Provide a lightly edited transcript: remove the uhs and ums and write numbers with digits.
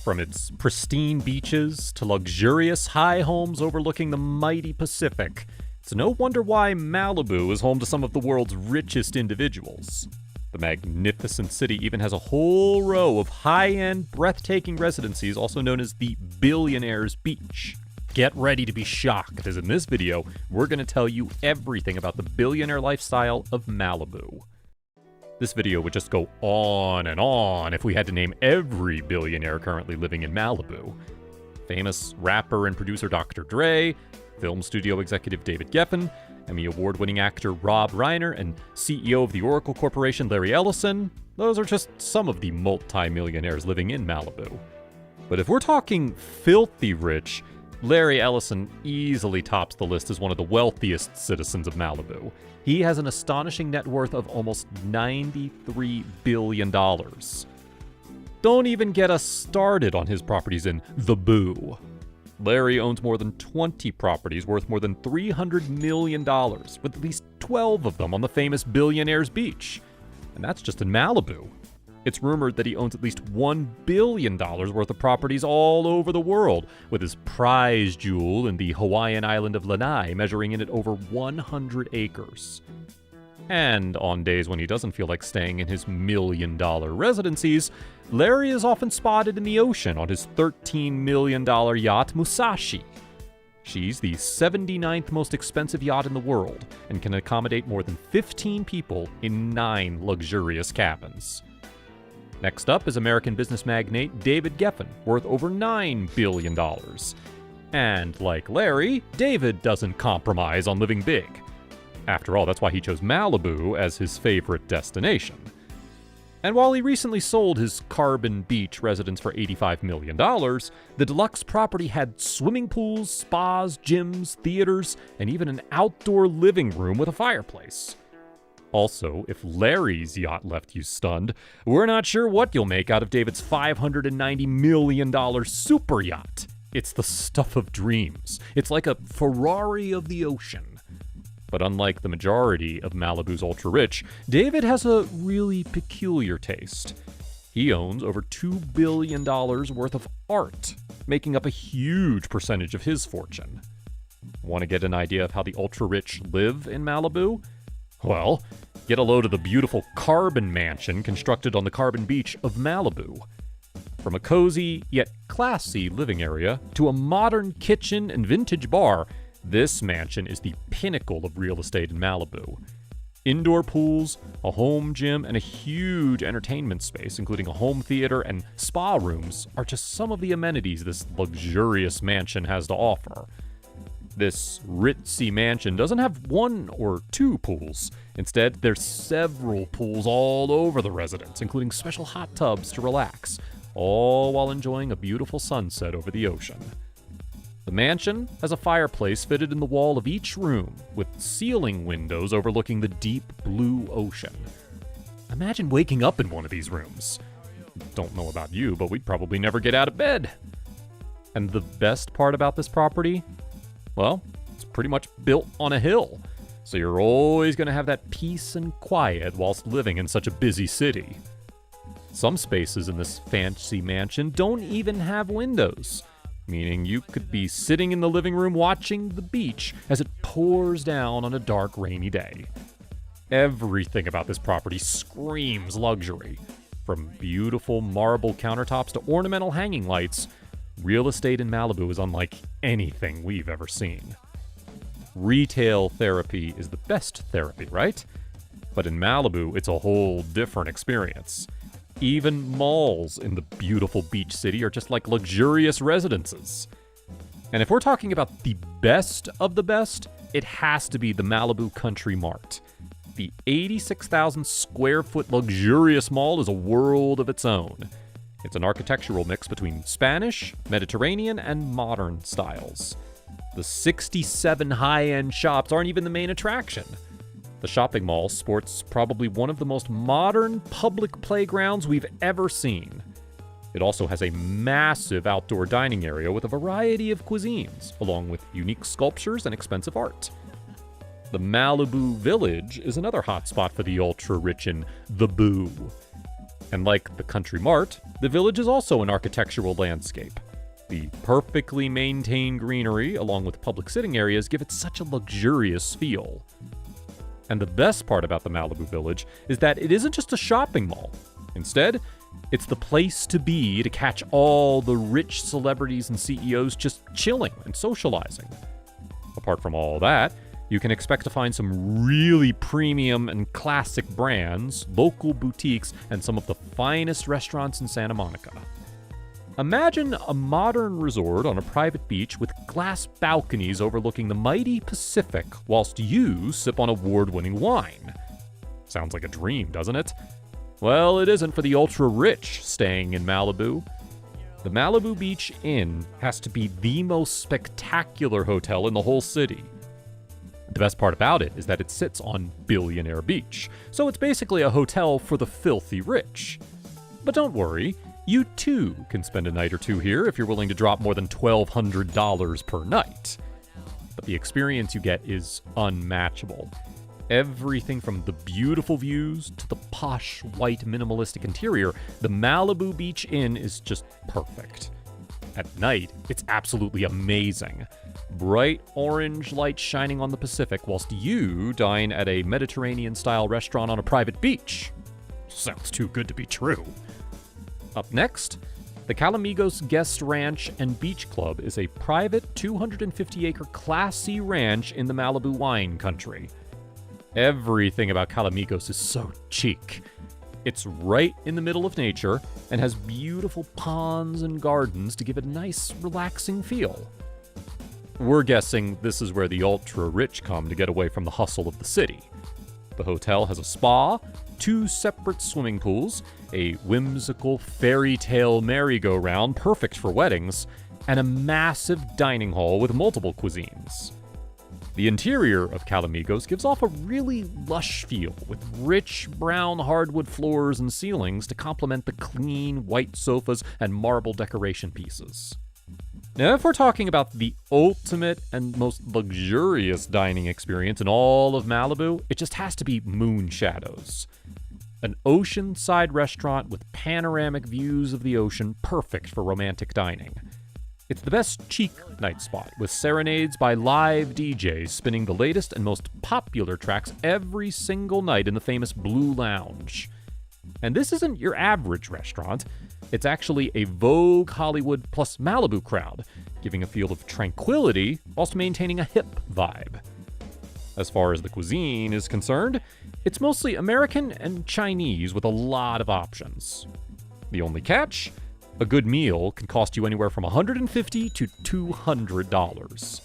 From its pristine beaches to luxurious high homes overlooking the mighty Pacific, it's no wonder why Malibu is home to some of the world's richest individuals. The magnificent city even has a whole row of high-end, breathtaking residencies, also known as the Billionaires Beach. Get ready to be shocked, as in this video, we're going to tell you everything about the billionaire lifestyle of Malibu. This video would just go on and on if we had to name every billionaire currently living in Malibu. Famous rapper and producer Dr. Dre, film studio executive David Geffen, Emmy Award-winning actor Rob Reiner, and CEO of the Oracle Corporation Larry Ellison. Those are just some of the multi-millionaires living in Malibu. But if we're talking filthy rich, Larry Ellison easily tops the list as one of the wealthiest citizens of Malibu. He has an astonishing net worth of almost $93 billion. Don't even get us started on his properties in the Boo. Larry owns more than 20 properties worth more than $300 million, with at least 12 of them on the famous Billionaires Beach. And that's just in Malibu. It's rumored that he owns at least $1 billion worth of properties all over the world, with his prize jewel in the Hawaiian island of Lanai measuring in at over 100 acres. And on days when he doesn't feel like staying in his $1 million residencies, Larry is often spotted in the ocean on his $13 million yacht Musashi. She's the 79th most expensive yacht in the world and can accommodate more than 15 people in 9 luxurious cabins. Next up is American business magnate David Geffen, worth over $9 billion. And like Larry, David doesn't compromise on living big. After all, that's why he chose Malibu as his favorite destination. And while he recently sold his Carbon Beach residence for $85 million, the deluxe property had swimming pools, spas, gyms, theaters, and even an outdoor living room with a fireplace. Also, if Larry's yacht left you stunned, we're not sure what you'll make out of David's $590 million super yacht. It's the stuff of dreams. It's like a Ferrari of the ocean. But unlike the majority of Malibu's ultra-rich, David has a really peculiar taste. He owns over $2 billion worth of art, making up a huge percentage of his fortune. Want to get an idea of how the ultra-rich live in Malibu? Well, get a load of the beautiful Carbon Mansion constructed on the Carbon Beach of Malibu. From a cozy, yet classy living area to a modern kitchen and vintage bar, this mansion is the pinnacle of real estate in Malibu. Indoor pools, a home gym, and a huge entertainment space, including a home theater and spa rooms, are just some of the amenities this luxurious mansion has to offer. This ritzy mansion doesn't have 1 or 2 pools. Instead, there's several pools all over the residence, including special hot tubs to relax, all while enjoying a beautiful sunset over the ocean. The mansion has a fireplace fitted in the wall of each room, with ceiling windows overlooking the deep blue ocean. Imagine waking up in one of these rooms. Don't know about you, but we'd probably never get out of bed. And the best part about this property? Well, it's pretty much built on a hill, so you're always going to have that peace and quiet whilst living in such a busy city. Some spaces in this fancy mansion don't even have windows, meaning you could be sitting in the living room watching the beach as it pours down on a dark, rainy day. Everything about this property screams luxury. From beautiful marble countertops to ornamental hanging lights, real estate in Malibu is unlike anything we've ever seen. Retail therapy is the best therapy, right? But in Malibu, it's a whole different experience. Even malls in the beautiful beach city are just like luxurious residences. And if we're talking about the best of the best, it has to be the Malibu Country Mart. The 86,000 square foot luxurious mall is a world of its own. It's an architectural mix between Spanish, Mediterranean, and modern styles. The 67 high-end shops aren't even the main attraction. The shopping mall sports probably one of the most modern public playgrounds we've ever seen. It also has a massive outdoor dining area with a variety of cuisines, along with unique sculptures and expensive art. The Malibu Village is another hotspot for the ultra-rich in the Boo. And like the Country Mart, the village is also an architectural landscape. The perfectly maintained greenery, along with public sitting areas, give it such a luxurious feel. And the best part about the Malibu Village is that it isn't just a shopping mall. Instead, it's the place to be to catch all the rich celebrities and CEOs just chilling and socializing. Apart from all that, you can expect to find some really premium and classic brands, local boutiques, and some of the finest restaurants in Santa Monica. Imagine a modern resort on a private beach with glass balconies overlooking the mighty Pacific whilst you sip on award-winning wine. Sounds like a dream, doesn't it? Well, it isn't for the ultra-rich staying in Malibu. The Malibu Beach Inn has to be the most spectacular hotel in the whole city. The best part about it is that it sits on Billionaire Beach, so it's basically a hotel for the filthy rich. But don't worry, you too can spend a night or two here if you're willing to drop more than $1,200 per night. But the experience you get is unmatchable. Everything from the beautiful views to the posh, white, minimalistic interior, the Malibu Beach Inn is just perfect. At night, it's absolutely amazing. Bright orange light shining on the Pacific whilst you dine at a Mediterranean-style restaurant on a private beach. Sounds too good to be true. Up next, the Calamigos Guest Ranch and Beach Club is a private 250-acre Class C ranch in the Malibu wine country. Everything about Calamigos is so chic. It's right in the middle of nature and has beautiful ponds and gardens to give it a nice, relaxing feel. We're guessing this is where the ultra-rich come to get away from the hustle of the city. The hotel has a spa, 2 separate swimming pools, a whimsical fairy tale merry-go-round perfect for weddings, and a massive dining hall with multiple cuisines. The interior of Calamigos gives off a really lush feel, with rich brown hardwood floors and ceilings to complement the clean white sofas and marble decoration pieces. Now, if we're talking about the ultimate and most luxurious dining experience in all of Malibu, it just has to be Moon Shadows. An oceanside restaurant with panoramic views of the ocean, perfect for romantic dining. It's the best chic night spot, with serenades by live DJs spinning the latest and most popular tracks every single night in the famous Blue Lounge. And this isn't your average restaurant. It's actually a Vogue Hollywood plus Malibu crowd, giving a feel of tranquility whilst maintaining a hip vibe. As far as the cuisine is concerned, it's mostly American and Chinese with a lot of options. The only catch? A good meal can cost you anywhere from $150 to $200.